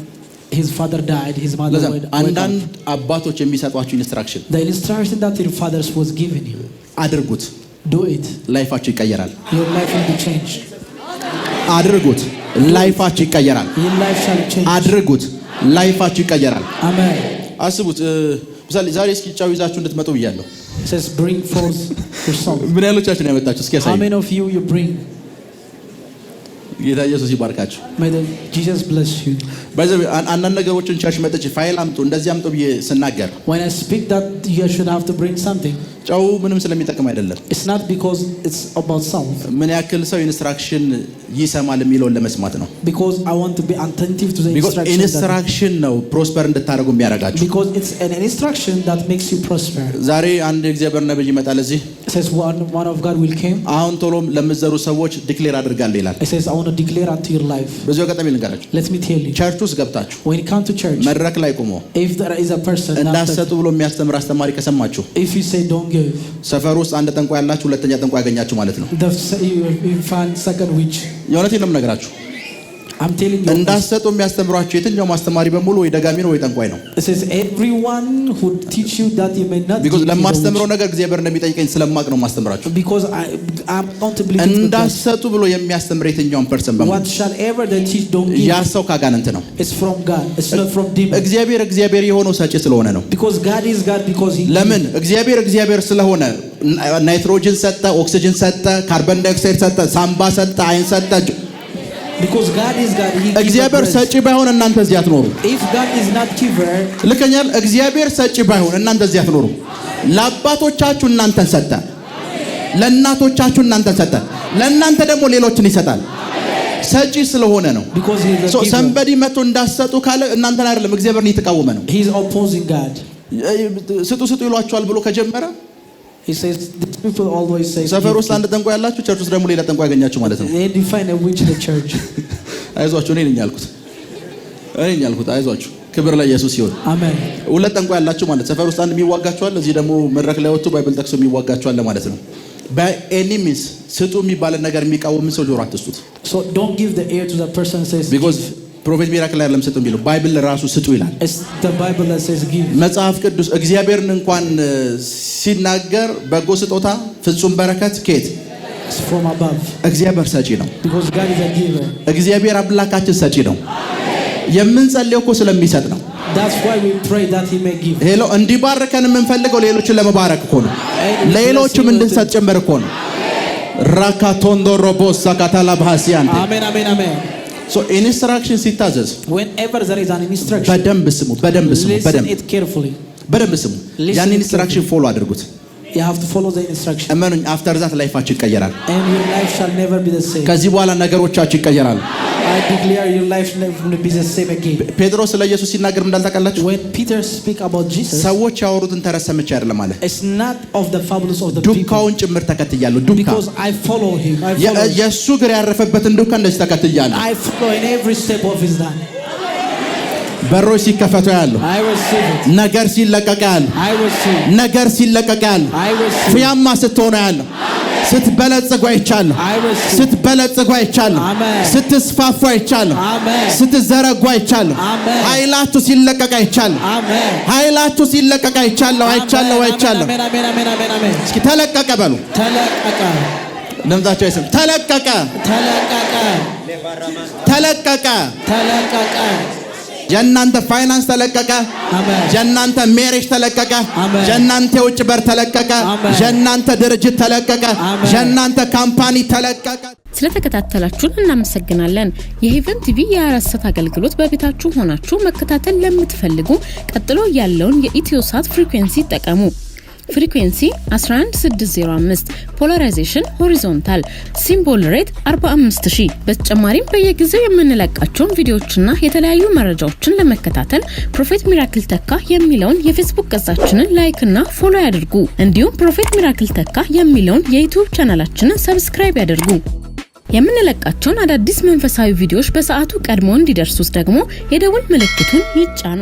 S2: his father died, his mother went up.
S1: አንዳንድ አባቶች የሚሰጧችሁ ኢንስትራክሽን
S2: The instruction that your fathers was giving you.
S1: አድርጉት፣
S2: Do it.
S1: ላይፋችሁ ይቀየራል።
S2: Your life will be changed.
S1: አድርጉት፣ ላይፋችሁ ይቀየራል።
S2: Your life shall change.
S1: አድርጉት፣ ላይፋችሁ ይቀየራል።
S2: Amen.
S1: አስቡት፣ ምሳሌ ዛሬ እስኪ ጫው ይዛችሁ እንድትመጡ ብያለሁ።
S2: It says bring forth yourself.
S1: ምን ያህሎቻችሁ ነው ያመጣችሁ? እስኪ ያሳዩ።
S2: How many of you bring?
S1: ጌታ ኢየሱስ ይባርካችሁ።
S2: May Jesus bless you.
S1: ባይዘው አንዳንድ ነገሮችን ቸርች መጥቼ ፋይል አምጡ እንደዚህ አምጡ ብዬ ስናገር
S2: When I speak that you should have to bring something.
S1: ጫው ምንም ስለሚጠቅም አይደለም።
S2: It's not because it's about self.
S1: ምን ያክል ሰው ኢንስትራክሽን ይሰማል የሚለውን ለመስማት ነው።
S2: Because I want to be attentive to the
S1: because
S2: instruction.
S1: ኢንስትራክሽን ነው ፕሮስፐር እንድታደርጉ የሚያደርጋችሁ።
S2: Because it's an instruction that makes you prosper.
S1: ዛሬ አንድ የእግዚአብሔር ነብይ ይመጣል እዚህ።
S2: It says one of God will came.
S1: አሁን ቶሎም ለምትዘሩ ሰዎች ዲክሌር አድርጋለሁ ይላል።
S2: It says I want to declare unto your life.
S1: በዚሁ አጋጣሚ ልንገራችሁ።
S2: Let me tell you.
S1: ቸርች ውስጥ ገብታችሁ
S2: When you come to church,
S1: መድረክ ላይ ቆሞ
S2: if there is a person
S1: እንዳሰጡ ብሎ የሚያስተምር አስተማሪ ከሰማችሁ
S2: if you say don't give,
S1: ሰፈር ውስጥ አንድ ጠንቋይ ያላችሁ ሁለተኛ ጠንቋይ ያገኛችሁ ማለት ነው።
S2: you find second witch.
S1: የእውነቴን ነው የምነግራችሁ።
S2: I'm telling you.
S1: እንዳሰጡ የሚያስተምሯችሁ የትኛውም አስተማሪ በሙሉ ወይ ደጋሚ ነው ወይ ጠንቋይ ነው።
S2: It says everyone who teach you that you may not.
S1: because ለማስተምረው ነገር እግዚአብሔር እንደሚጠይቀኝ ስለማቅ ነው ማስተምራችሁ።
S2: Because I'm going to believe.
S1: እንዳሰጡ ብሎ የሚያስተምር የትኛውም ፐርሰን በሙሉ
S2: what shall ever they teach don't give.
S1: ያ ሰው ካጋንንት ነው።
S2: It's from God. It's not from demon.
S1: እግዚአብሔር የሆነው ሰጪ ስለሆነ ነው።
S2: Because God is God because he.
S1: ለምን እግዚአብሔር ስለሆነ ናይትሮጅን ሰጠ፣ ኦክሲጅን ሰጠ፣ ካርቦን ዳይኦክሳይድ ሰጠ፣ ሳምባ ሰጠ፣ አይን ሰጠ።
S2: Because God is God, he
S1: እግዚአብሔር ሰጪ ባይሆን እናንተ እዚህ አትኖሩ።
S2: If God is not giver,
S1: ልከኛል። እግዚአብሔር ሰጪ ባይሆን እናንተ እዚህ አትኖሩ። ለአባቶቻችሁ እናንተን ሰጠ፣ ለእናቶቻችሁ እናንተን ሰጠ፣ ለእናንተ ደግሞ ሌሎችን ይሰጣል። ሰጪ ስለሆነ ነው።
S2: because he is a giver.
S1: ሰንበዲ መጥቶ እንዳሰጡ ካለ እናንተን አይደለም እግዚአብሔርን እየተቃወመ ነው።
S2: He is opposing God.
S1: ስጡ ይሏቸዋል ብሎ ከጀመረ
S2: He says these people always say
S1: ሰፈር ውስጥ አንድ ጠንቋይ ያላችሁ ቸርች ውስጥ ደግሞ ሌላ ጠንቋይ ያገኛችሁ ማለት ነው።
S2: they define a witch in the church.
S1: አይዟችሁ እኔ ነኝ ያልኩት አይዟችሁ። ክብር ለኢየሱስ ይሁን።
S2: Amen.
S1: ሁለት ጠንቋይ ያላችሁ ማለት ሰፈር ውስጥ አንድ የሚዋጋችኋል፣ እዚህ ደግሞ መድረክ ላይ ወጥቶ ባይብል ጠቅሶ የሚዋጋችኋል ማለት ነው። በኤኒሚስ ስጡ የሚባልን ነገር የሚቃወም ሰው ጆሮ አትስጡት።
S2: So don't give the ear to the person who says
S1: because ፕሮፌት ሚራክል አይደለም ስጡ የሚለው ባይብል ራሱ ስጡ ይላል።
S2: it's the Bible that says give.
S1: መጽሐፍ ቅዱስ እግዚአብሔርን እንኳን ሲናገር በጎ ስጦታ ፍጹም በረከት ከየት?
S2: It's from above.
S1: እግዚአብሔር ሰጪ ነው።
S2: Because God is a giver.
S1: እግዚአብሔር አምላካችን ሰጪ ነው። የምንጸልየው እኮ ስለሚሰጥ ነው።
S2: That's why we pray that he may give.
S1: ሄሎ እንዲባርከን የምንፈልገው ሌሎችን ለመባረክ እኮ ነው። ለሌሎችም እንድንሰጥ ጭምር እኮ ነው። ራካቶንዶ ሮቦሳ ካታላ ባሲያን
S2: Amen, amen, amen.
S1: so ኢንስትራክሽን ሲታዘዝ
S2: Whenever there is an instruction,
S1: በደንብ ስሙ።
S2: listen it carefully.
S1: በደንብ ስሙ። ያን ኢንስትራክሽን ፎሎ አድርጉት።
S2: You have to follow the instruction.
S1: እመኑኝ አፍተር ዛት ላይፋችሁ ይቀየራል።
S2: And your life shall never be the same.
S1: ከዚህ በኋላ ነገሮቻችሁ ይቀየራሉ።
S2: I declare your life never will be the same again.
S1: ጴጥሮስ ስለ ኢየሱስ ሲናገር እንዳልታውቃላችሁ
S2: When Peter speak about Jesus,
S1: ሰዎች ያወሩትን ተረት ሰምቼ አይደለም አለ።
S2: it's not of the fables of the people.
S1: ዱካውን ጭምር ተከትያለሁ። ዱካ
S2: Because I follow him.
S1: የእሱ እግር ያረፈበትን ዱካ እንደዚህ ተከትያለሁ።
S2: I follow in every step of his life.
S1: በሮች ሲከፈቱ ያለው
S2: I receive it.
S1: ነገር ሲለቀቅ ያለው
S2: I receive.
S1: ነገር ሲለቀቅ ያለው
S2: I receive.
S1: ፍያማ ስትሆኑ ያለው ስትበለጽጉ አይቻለሁ።
S2: I receive.
S1: ስትበለጽጉ አይቻለሁ።
S2: Amen.
S1: ስትስፋፉ አይቻለሁ።
S2: Amen.
S1: ስትዘረጉ አይቻለሁ።
S2: Amen.
S1: ኃይላችሁ ሲለቀቅ አይቻለሁ።
S2: Amen.
S1: ኃይላችሁ ሲለቀቅ አይቻለሁ። አይቻለሁ።
S2: Amen, amen, amen, amen, amen.
S1: እስኪ ተለቀቀ በሉ።
S2: ተለቀቀ።
S1: ለምዛቸው አይሰም ተለቀቀ።
S2: ተለቀቀ።
S1: ተለቀቀ።
S2: ተለቀቀ።
S1: የናንተ ፋይናንስ ተለቀቀ የናንተ ሜሬጅ ተለቀቀ የናንተ ውጭ በር ተለቀቀ የናንተ ድርጅት ተለቀቀ የናንተ ካምፓኒ ተለቀቀ
S4: ስለተከታተላችሁን እናመሰግናለን የሄቨን ቲቪ የአራሰት አገልግሎት በቤታችሁ ሆናችሁ መከታተል ለምትፈልጉ ቀጥሎ ያለውን የኢትዮሳት ፍሪኩዌንሲ ተጠቀሙ ፍሪኩዌንሲ 11605 ፖላራይዜሽን ሆሪዞንታል ሲምቦል ሬት 45000 በተጨማሪም በየጊዜው የምንለቃቸውን ቪዲዮዎችና የተለያዩ መረጃዎችን ለመከታተል ፕሮፌት ሚራክል ተካ የሚለውን የፌስቡክ ገጻችንን ላይክ እና ፎሎ ያድርጉ እንዲሁም ፕሮፌት ሚራክል ተካ የሚለውን የዩቲዩብ ቻናላችንን ሰብስክራይብ ያድርጉ የምንለቃቸውን አዳዲስ መንፈሳዊ ቪዲዮዎች በሰዓቱ ቀድሞ እንዲደርሱት ደግሞ የደወል ምልክቱን ይጫኑ